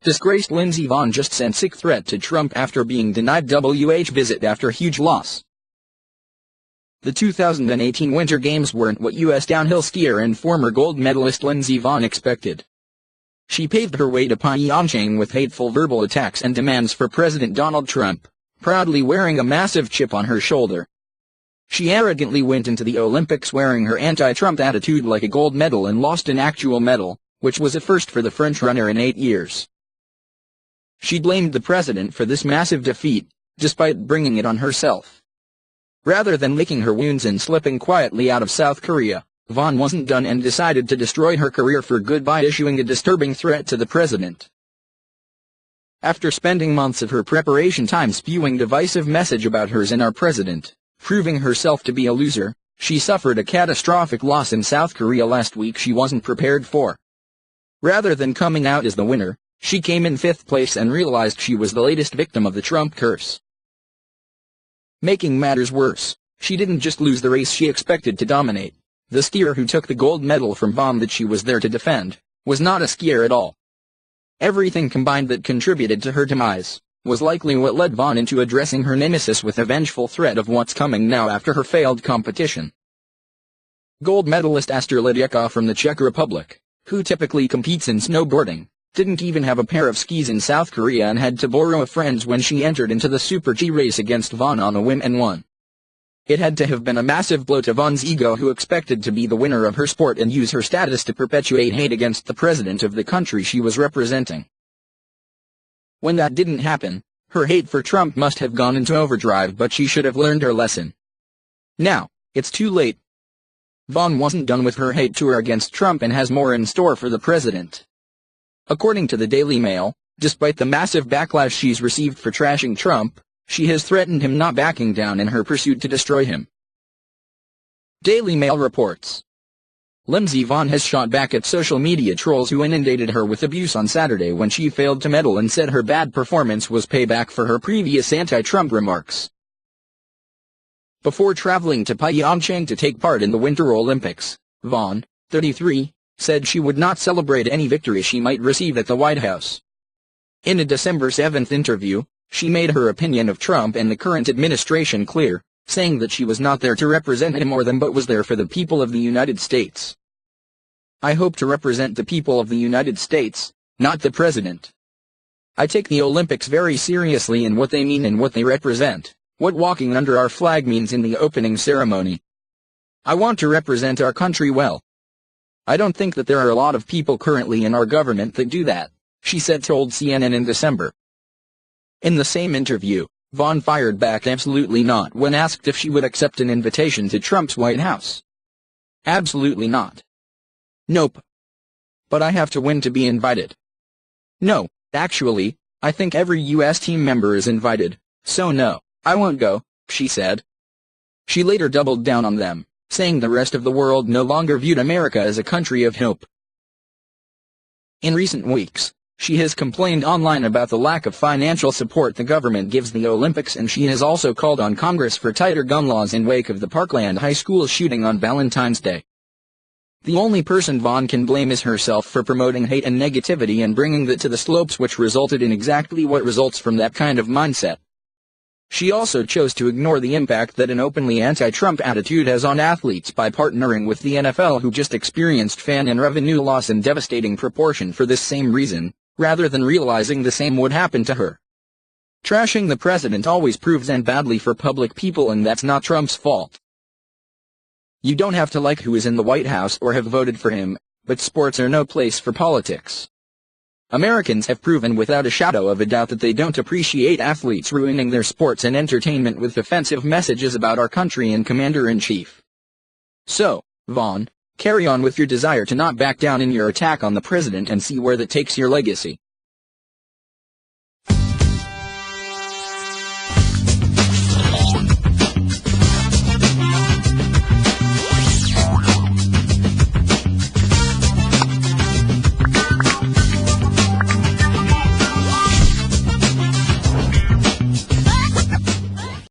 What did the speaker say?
Disgraced Lindsey Vonn just sent sick threat to Trump after being denied WH visit after huge loss. The 2018 Winter Games weren't what U.S. downhill skier and former gold medalist Lindsey Vonn expected. She paved her way to Pyeongchang with hateful verbal attacks and demands for President Donald Trump, proudly wearing a massive chip on her shoulder. She arrogantly went into the Olympics wearing her anti-Trump attitude like a gold medal and lost an actual medal, which was a first for the French runner in 8 years. She blamed the president for this massive defeat, despite bringing it on herself. Rather than licking her wounds and slipping quietly out of South Korea, Vonn wasn't done and decided to destroy her career for good by issuing a disturbing threat to the president. After spending months of her preparation time spewing divisive message about hers and our president, proving herself to be a loser, she suffered a catastrophic loss in South Korea last week she wasn't prepared for. Rather than coming out as the winner, she came in 5th place and realized she was the latest victim of the Trump curse. Making matters worse, she didn't just lose the race she expected to dominate. The skier who took the gold medal from Vonn that she was there to defend, was not a skier at all. Everything combined that contributed to her demise, was likely what led Vonn into addressing her nemesis with a vengeful threat of what's coming now after her failed competition. Gold medalist Astrid Ledecka from the Czech Republic, who typically competes in snowboarding, didn't even have a pair of skis in South Korea and had to borrow a friend's when she entered into the Super G race against Vonn on a whim and won. It had to have been a massive blow to Vonn's ego, who expected to be the winner of her sport and use her status to perpetuate hate against the president of the country she was representing. When that didn't happen, her hate for Trump must have gone into overdrive, but she should have learned her lesson. Now, it's too late. Vonn wasn't done with her hate tour against Trump and has more in store for the president. According to the Daily Mail, despite the massive backlash she's received for trashing Trump, she has threatened him, not backing down in her pursuit to destroy him. Daily Mail reports. Lindsey Vonn has shot back at social media trolls who inundated her with abuse on Saturday when she failed to medal and said her bad performance was payback for her previous anti-Trump remarks. Before traveling to Pyeongchang to take part in the Winter Olympics, Vonn, 33, said she would not celebrate any victory she might receive at the White House. In a December 7 interview, she made her opinion of Trump and the current administration clear, saying that she was not there to represent him or them but was there for the people of the United States. I hope to represent the people of the United States, not the president. I take the Olympics very seriously in what they mean and what they represent, what walking under our flag means in the opening ceremony. I want to represent our country well. I don't think that there are a lot of people currently in our government that do that, she said, told CNN in December. In the same interview, Vonn fired back absolutely not when asked if she would accept an invitation to Trump's White House. Absolutely not. Nope. But I have to win to be invited. No, actually, I think every U.S. team member is invited, so no, I won't go, she said. She later doubled down on them, saying the rest of the world no longer viewed America as a country of hope. In recent weeks, she has complained online about the lack of financial support the government gives the Olympics, and she has also called on Congress for tighter gun laws in wake of the Parkland High School shooting on Valentine's Day. The only person Vonn can blame is herself for promoting hate and negativity and bringing that to the slopes, which resulted in exactly what results from that kind of mindset. She also chose to ignore the impact that an openly anti-Trump attitude has on athletes by partnering with the NFL, who just experienced fan and revenue loss in devastating proportion for this same reason, rather than realizing the same would happen to her. Trashing the president always proves end badly for public people, and that's not Trump's fault. You don't have to like who is in the White House or have voted for him, but sports are no place for politics. Americans have proven without a shadow of a doubt that they don't appreciate athletes ruining their sports and entertainment with offensive messages about our country and commander-in-chief. So, Vonn, carry on with your desire to not back down in your attack on the president and see where that takes your legacy.